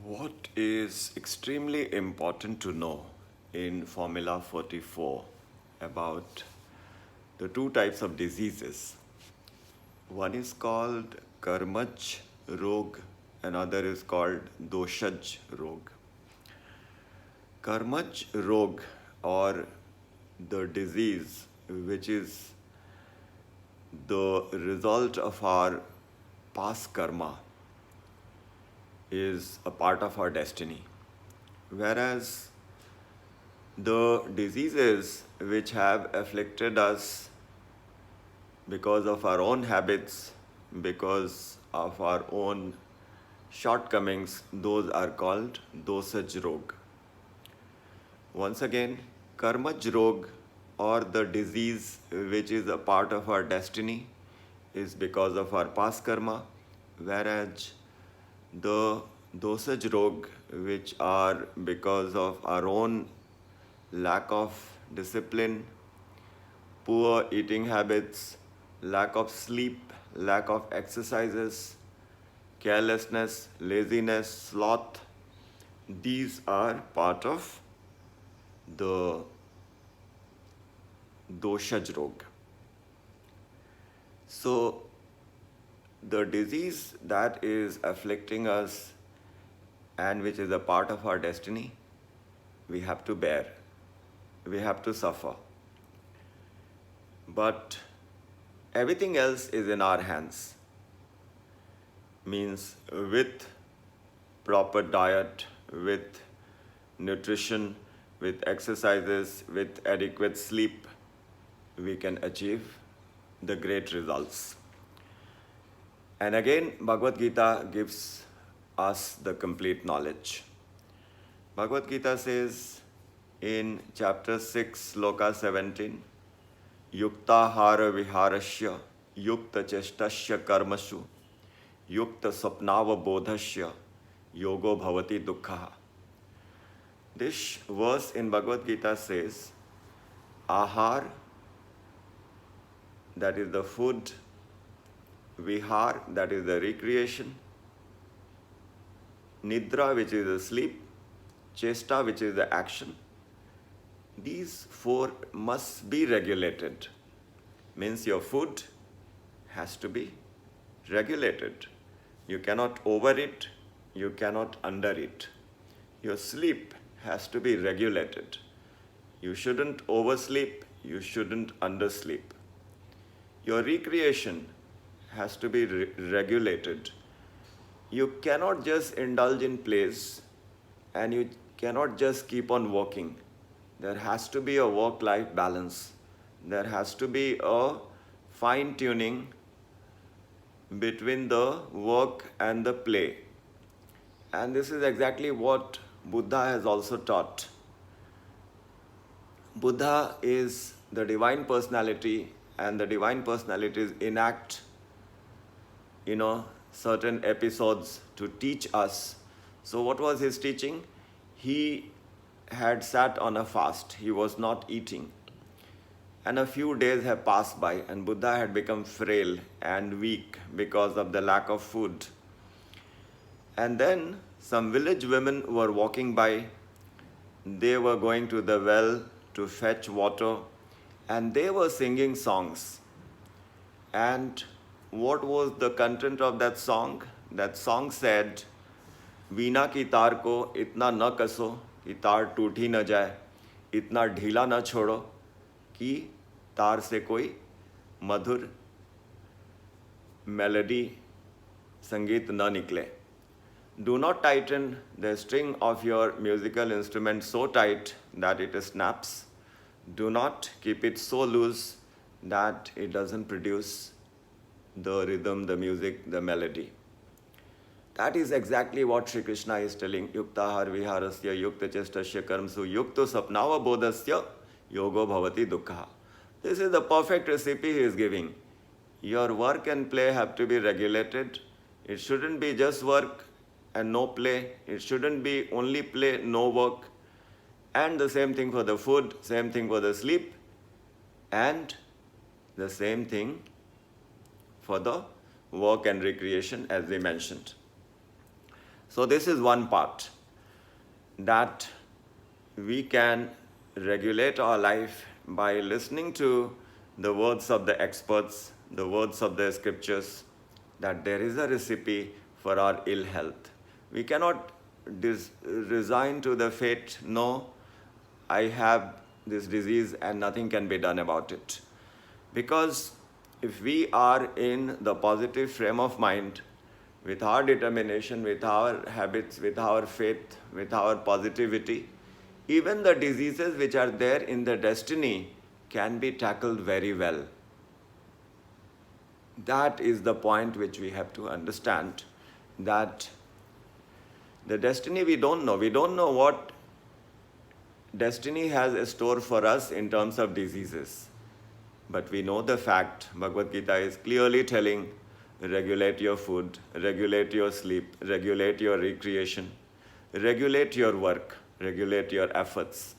What is extremely important to know in Formula 44 about the two types of diseases? One is called Karmaj Rog, another is called Doshaj Rog. Karmaj Rog, or the disease which is the result of our past karma, is a part of our destiny. Whereas the diseases which have afflicted us because of our own habits, because of our own shortcomings, those are called Doshaj Rog. Once again, Karmaj Rog, or the disease which is a part of our destiny, is because of our past karma, whereas the Doshaj Rog, which are because of our own lack of discipline, poor eating habits, lack of sleep, lack of exercises, carelessness, laziness, sloth, these are part of the Doshaj Rog. So, the disease that is afflicting us and which is a part of our destiny, we have to bear, we have to suffer. But everything else is in our hands. Means with proper diet, with nutrition, with exercises, with adequate sleep, we can achieve the great results. And again, Bhagavad Gita gives us the complete knowledge. Bhagavad Gita says in chapter 6, sloka 17, Yuktahara viharasya, yukta chestasya karmasu, yukta sapnava bodhasya, yogo bhavati dukkha. This verse in Bhagavad Gita says, Ahar, that is the food, Vihar, that is the recreation, Nidra, which is the sleep, Chesta, which is the action. These four must be regulated. Means your food has to be regulated. You cannot overeat, you cannot undereat. Your sleep has to be regulated. You shouldn't oversleep, you shouldn't undersleep. Your recreation has to be regulated. You cannot just indulge in plays and you cannot just keep on working. There has to be a work-life balance. There has to be a fine-tuning between the work and the play. And this is exactly what Buddha has also taught. Buddha is the divine personality, and the divine personalities enact certain episodes to teach us. So what was his teaching? He had sat on a fast. He was not eating. And a few days have passed by, and Buddha had become frail and weak because of the lack of food. And then some village women were walking by. They were going to the well to fetch water, and they were singing songs. And what was the content of that song? That song said, Veena ki taar ko itna na kaso कि तार टूटी न जाए, इतना ढीला न छोड़ो कि तार से कोई मधुर मेलोडी संगीत न निकले. Do not tighten the string of your musical instrument so tight that it snaps. Do not keep it so loose that it doesn't produce the rhythm, the music, the melody. That is exactly what Sri Krishna is telling. Yuktahar viharasya, yukta chestasya karmsu, yukta sapnava bodhasya, yogo bhavati dukkha. This is the perfect recipe he is giving. Your work and play have to be regulated. It shouldn't be just work and no play. It shouldn't be only play, no work. And the same thing for the food, same thing for the sleep, and the same thing for the work and recreation, as we mentioned. So this is one part, that we can regulate our life by listening to the words of the experts, the words of the scriptures, that there is a recipe for our ill health. We cannot resign to the fate, no, I have this disease and nothing can be done about it. Because if we are in the positive frame of mind, with our determination, with our habits, with our faith, with our positivity, even the diseases which are there in the destiny can be tackled very well. That is the point which we have to understand, that the destiny we don't know. We don't know what destiny has a store for us in terms of diseases. But we know the fact, Bhagavad Gita is clearly telling, regulate your food, regulate your sleep, regulate your recreation, regulate your work, regulate your efforts.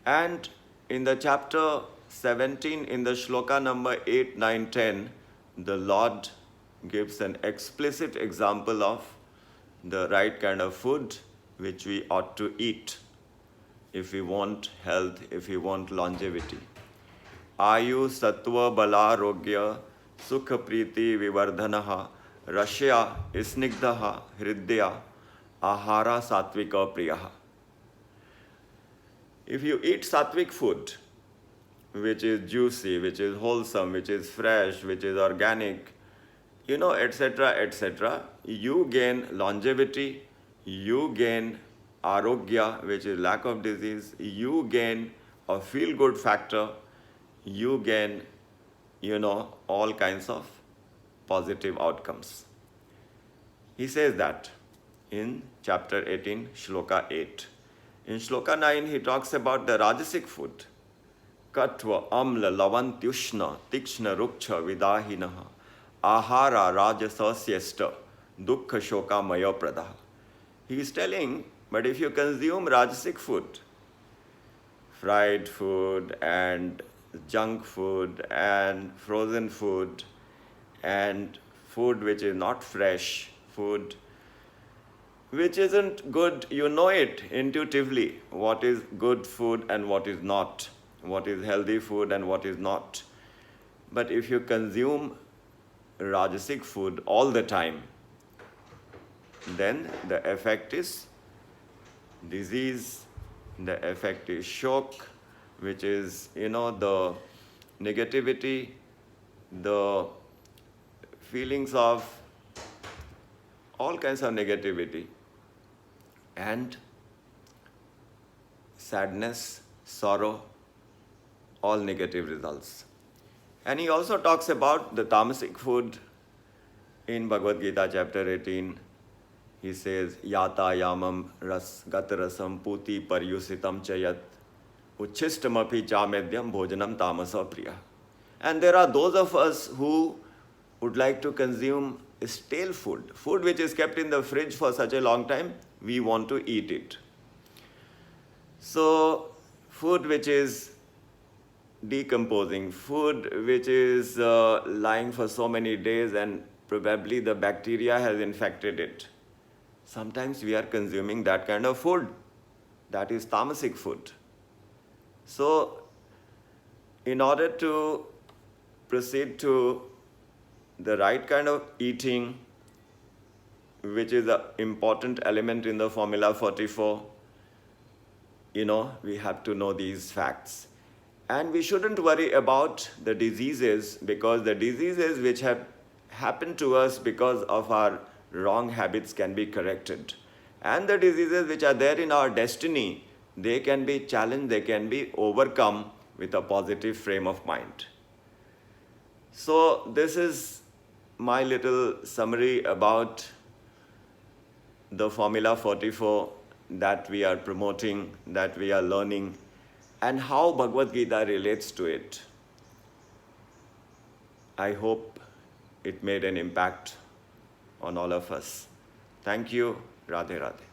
And in the chapter 17, in the shloka number 8, 9, 10, the Lord gives an explicit example of the right kind of food which we ought to eat if we want health, if we want longevity. Ayu sattva bala rogya sukha priti vivardhanaha rashya isnigdhaha hridya ahara satvika priyaha. If you eat sattvic food, which is juicy, which is wholesome, which is fresh, which is organic, etc., etc., you gain longevity, you gain arogya, which is lack of disease, you gain a feel-good factor, you gain, all kinds of positive outcomes. He says that in chapter 18, shloka 8. In shloka 9, he talks about the rajasic food. Katva amla lavantyushna tikshna rukcha vidahinaha ahara rajasasyesta dukkha shoka maya pradaha. He is telling, but if you consume rajasic food, fried food and junk food and frozen food and food which is not fresh, food which isn't good, you know it intuitively, what is good food and what is not, what is healthy food and what is not. But if you consume rajasic food all the time, then the effect is disease, the effect is shock, which is, the negativity, the feelings of all kinds of negativity, and sadness, sorrow, all negative results. And he also talks about the tamasic food in Bhagavad Gita chapter 18. He says, Yata yamam ras gatarasam puti paryusitam chayat uchistamapi chamedyam bhojanam tamasa priya. And there are those of us who would like to consume stale food, food which is kept in the fridge for such a long time, we want to eat it. So, food which is decomposing, food which is lying for so many days and probably the bacteria has infected it. Sometimes we are consuming that kind of food. That is tamasic food. So, in order to proceed to the right kind of eating, which is an important element in the Formula 44, we have to know these facts. And we shouldn't worry about the diseases, because the diseases which have happened to us because of our wrong habits can be corrected. And the diseases which are there in our destiny, they can be challenged, they can be overcome with a positive frame of mind. So this is my little summary about the Formula 44 that we are promoting, that we are learning, and how Bhagavad Gita relates to it. I hope it made an impact on all of us. Thank you. Radhe Radhe.